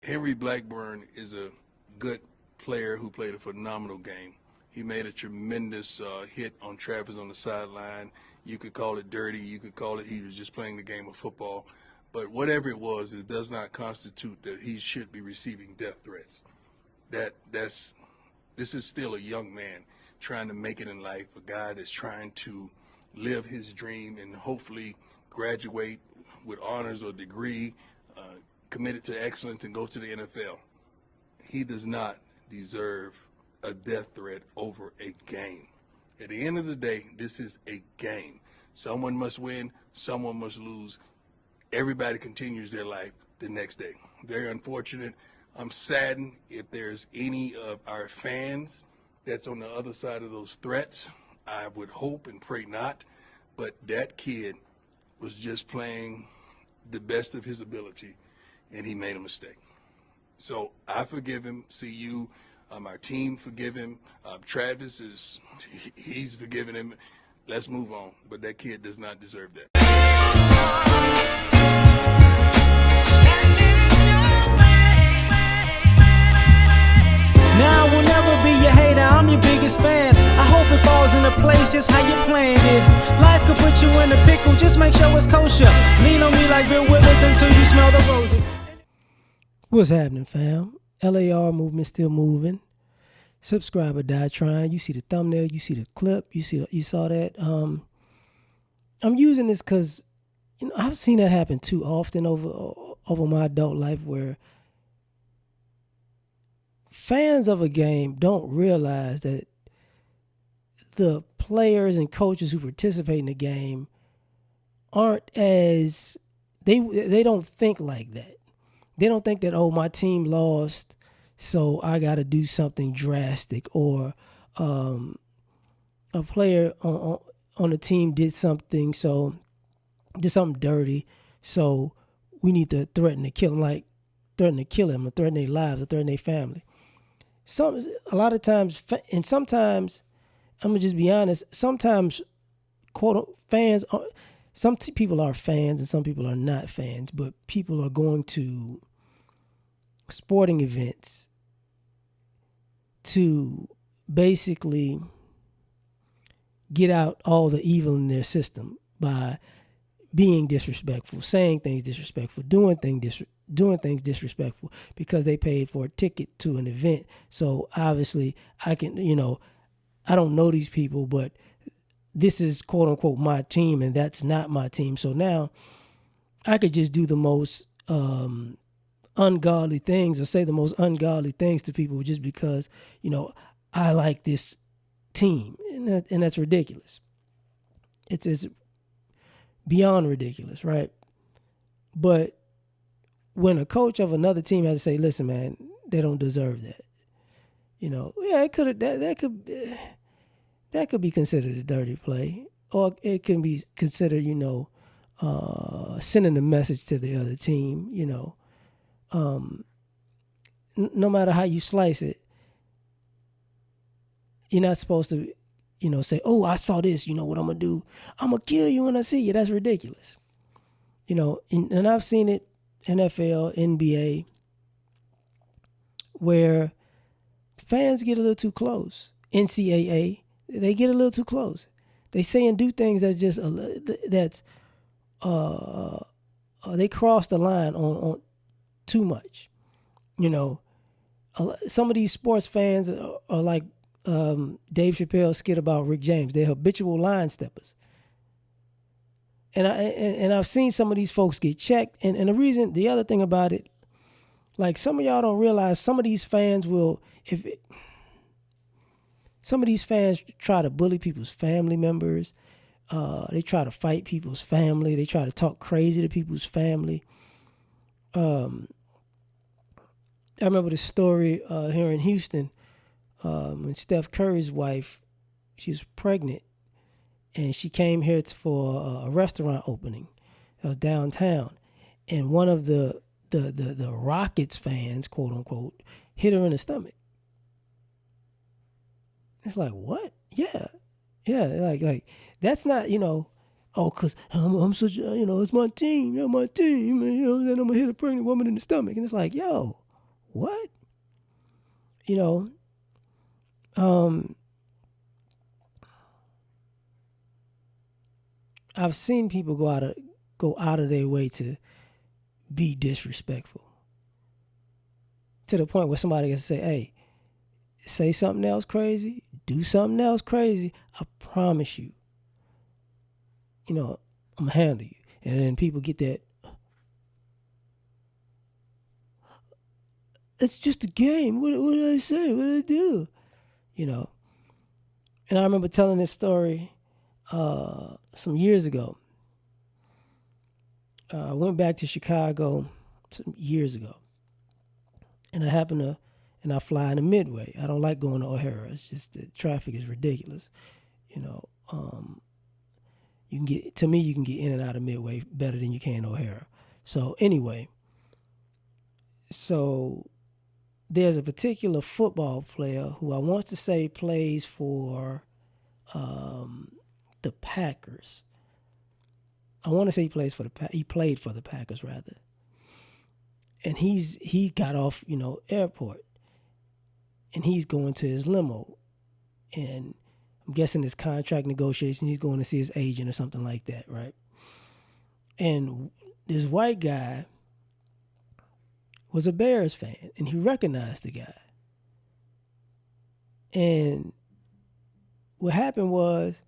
Henry Blackburn is a good player who played a phenomenal game. He made a tremendous hit on Travis on the sideline. You could call it dirty. You could call it he was just playing the game of football. But whatever it was, it does not constitute that he should be receiving death threats. This is still a young man trying to make it in life, a guy that's trying to live his dream and hopefully graduate with honors or degree, committed to excellence and go to the NFL. He does not deserve a death threat over a game. At the end of the day, this is a game. Someone must win, someone must lose. Everybody continues their life the next day. Very unfortunate. I'm saddened if there's any of our fans that's on the other side of those threats. I would hope and pray not, but that kid was just playing the best of his ability, and he made a mistake. So I forgive him. See you, our team forgive him. Travis he's forgiven him. Let's move on. But that kid does not deserve that. Now I will never be your hater, I'm your biggest fan. I hope it falls into place just how you planned it. Life could put you in a pickle, just make sure it's kosher. Lean on me like Bill Withers until you smell the roses. What's happening, fam? L.A.R. movement still moving. Subscribe or die trying. You see the thumbnail, you see the clip, you saw that. I'm using this because I've seen that happen too often over my adult life, where fans of a game don't realize that the players and coaches who participate in the game aren't as they don't think like that. They don't think that, oh, my team lost, so I got to do something drastic, or a player on the team did something dirty, so we need to threaten to kill him, or threaten their lives, or threaten their family. A lot of times, and sometimes, I'm gonna just be honest, sometimes fans are, people are fans and some people are not fans, but people are going to sporting events to basically get out all the evil in their system by being disrespectful, saying things disrespectful, doing things disrespectful, because they paid for a ticket to an event. So obviously I don't know these people, but this is quote unquote my team, and that's not my team. So now I could just do the most ungodly things, or say the most ungodly things to people, just because I like this team, and that's ridiculous. It's beyond ridiculous, right? But when a coach of another team has to say, "Listen, man, they don't deserve that," it could that could be considered a dirty play, or it can be considered, sending a message to the other team. No matter how you slice it, you're not supposed to, say, "Oh, I saw this. You know what I'm gonna do? I'm gonna kill you when I see you." That's ridiculous. And I've seen it, NFL, NBA, where fans get a little too close. NCAA, they get a little too close. They say and do things that's just they cross the line on too much. Some of these sports fans are like Dave Chappelle's skit about Rick James. They're habitual line steppers. And I've seen some of these folks get checked. And the other thing about it, like, some of y'all don't realize, some of these fans try to bully people's family members. They try to fight people's family. They try to talk crazy to people's family. I remember the story here in Houston, when Steph Curry's wife, she was pregnant, and she came here for a restaurant opening that was downtown, and one of the Rockets fans, quote unquote, hit her in the stomach. It's like, what? Yeah, like that's not, cause I'm such, it's my team, my team, then I'm gonna hit a pregnant woman in the stomach, and it's like, yo, what? You know, um, I've seen people go out of their way to be disrespectful to the point where somebody can say, "Hey, say something else crazy, do something else crazy. I promise you, I'm gonna handle you." And then people get that. It's just a game. What did I say? What did I do? You know. And I remember telling this story some years ago. I went back to Chicago some years ago, and I fly in the Midway. I don't like going to O'Hara. It's just the traffic is ridiculous. You know, you can get in and out of Midway better than you can O'Hara. So anyway, there's a particular football player who I want to say plays for the Packers. I want to say he played for the Packers rather. And he got off, airport, and he's going to his limo, and I'm guessing his contract negotiation. He's going to see his agent or something like that, right? And this white guy was a Bears fan, and he recognized the guy. And what happened was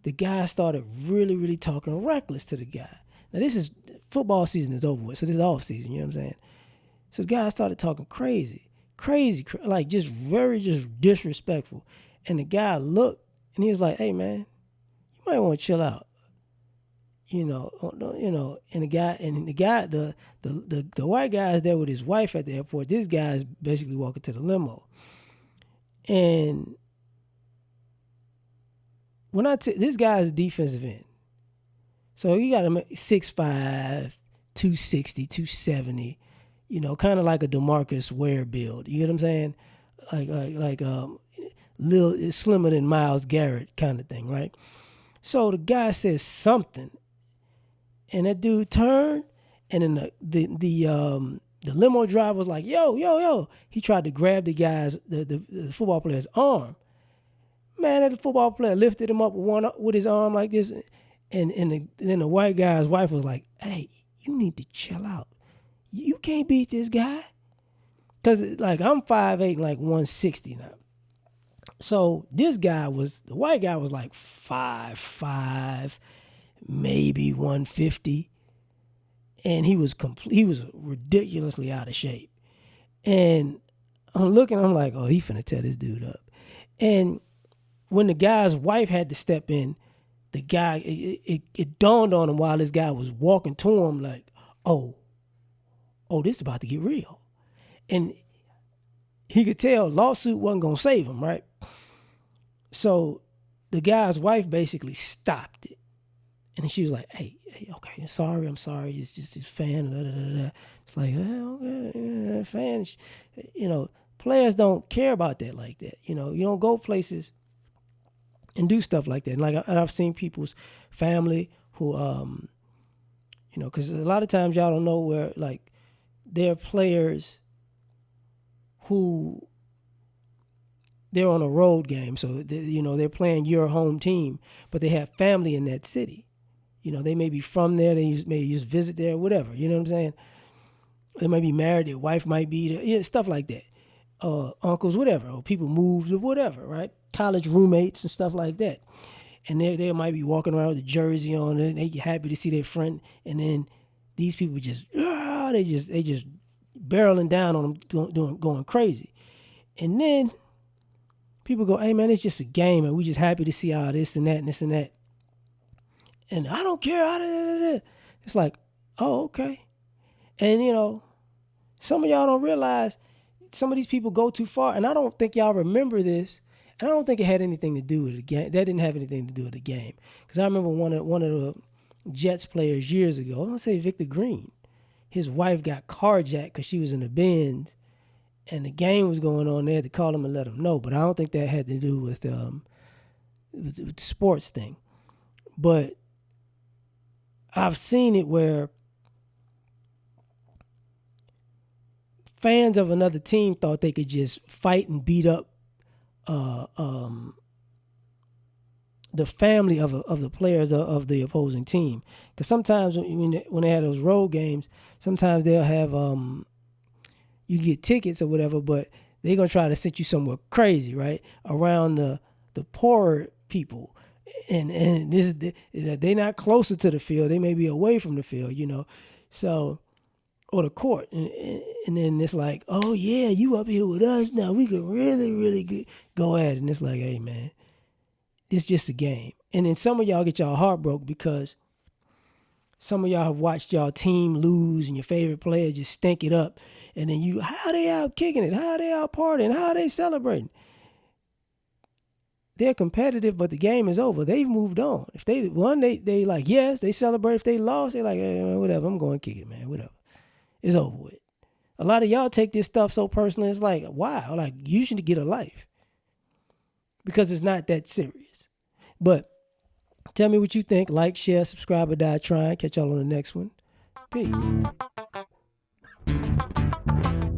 the guy started really, really talking reckless to the guy. Now, this is football season is over with, so this is off season, you know what I'm saying? So the guy started talking crazy, like just very just disrespectful. And the guy looked, and he was like, "Hey, man, you might want to chill out." And the white guy is there with his wife at the airport. This guy is basically walking to the limo. And this guy is a defensive end. So you got him 6'5", 260, 270, kind of like a DeMarcus Ware build. You get what I'm saying? Like little slimmer than Myles Garrett kind of thing, right? So the guy says something, and that dude turned, and then the limo driver was like, "Yo, yo, yo!" He tried to grab the football player's arm. Man, that football player lifted him up with his arm like this, and then the white guy's wife was like, "Hey, you need to chill out. You can't beat this guy." Because, like, I'm 5'8", like 160 now. So the white guy was like 5'5", maybe 150. And he was ridiculously out of shape. And I'm like, oh, he finna tear this dude up. And when the guy's wife had to step in, the guy, it dawned on him while this guy was walking to him like, oh, this is about to get real. And he could tell lawsuit wasn't going to save him, right? So the guy's wife basically stopped it. And she was like, hey, okay, I'm sorry. It's just his fan. Da, da, da, da. It's like, okay, fans, players don't care about that like that. You don't go places and do stuff like that. And I've seen people's family who, because a lot of times y'all don't know where, like, there are players who they're on a road game, so they're playing your home team, but they have family in that city. They may be from there, they may just visit there, whatever. You know what I'm saying? They might be married, their wife might be there, stuff like that. Uncles, whatever, or people moved or whatever, right? College roommates and stuff like that. And they might be walking around with a jersey on, and they happy to see their friend, and then these people just barreling down on them, going crazy. And then people go, hey man, it's just a game, and we just happy to see all this and that and this and that. And I don't care. It's like, oh, okay. And some of y'all don't realize some of these people go too far, and I don't think y'all remember this. And I don't think it had anything to do with the game. That didn't have anything to do with the game. Because I remember one of the Jets players years ago, I want to say Victor Green, his wife got carjacked because she was in the Benz, and the game was going on. They had to call him and let him know. But I don't think that had to do with the sports thing. But I've seen it where fans of another team thought they could just fight and beat up the family of the players of the opposing team. Because sometimes when they have those road games, sometimes they'll have you get tickets or whatever, but they're gonna try to send you somewhere crazy, right, around the poorer people, and they're not closer to the field. They may be away from the field, so. Or the court, and then it's like, oh yeah, you up here with us now. We could really, really go at it. And it's like, hey man, it's just a game. And then some of y'all get y'all heart broke because some of y'all have watched y'all team lose and your favorite player just stink it up. And then how they out kicking it? How they out partying? How they celebrating? They're competitive, but the game is over. They've moved on. If they won, they like, yes, they celebrate. If they lost, they like, hey, man, whatever, I'm going to kick it, man, whatever. It's over with. A lot of y'all take this stuff so personally. It's like, wow, like you should get a life because it's not that serious. But tell me what you think. Like, share, subscribe, or die trying. Catch y'all on the next one. Peace.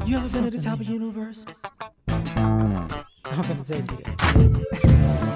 You ever been at the top of the universe? I'm gonna take you.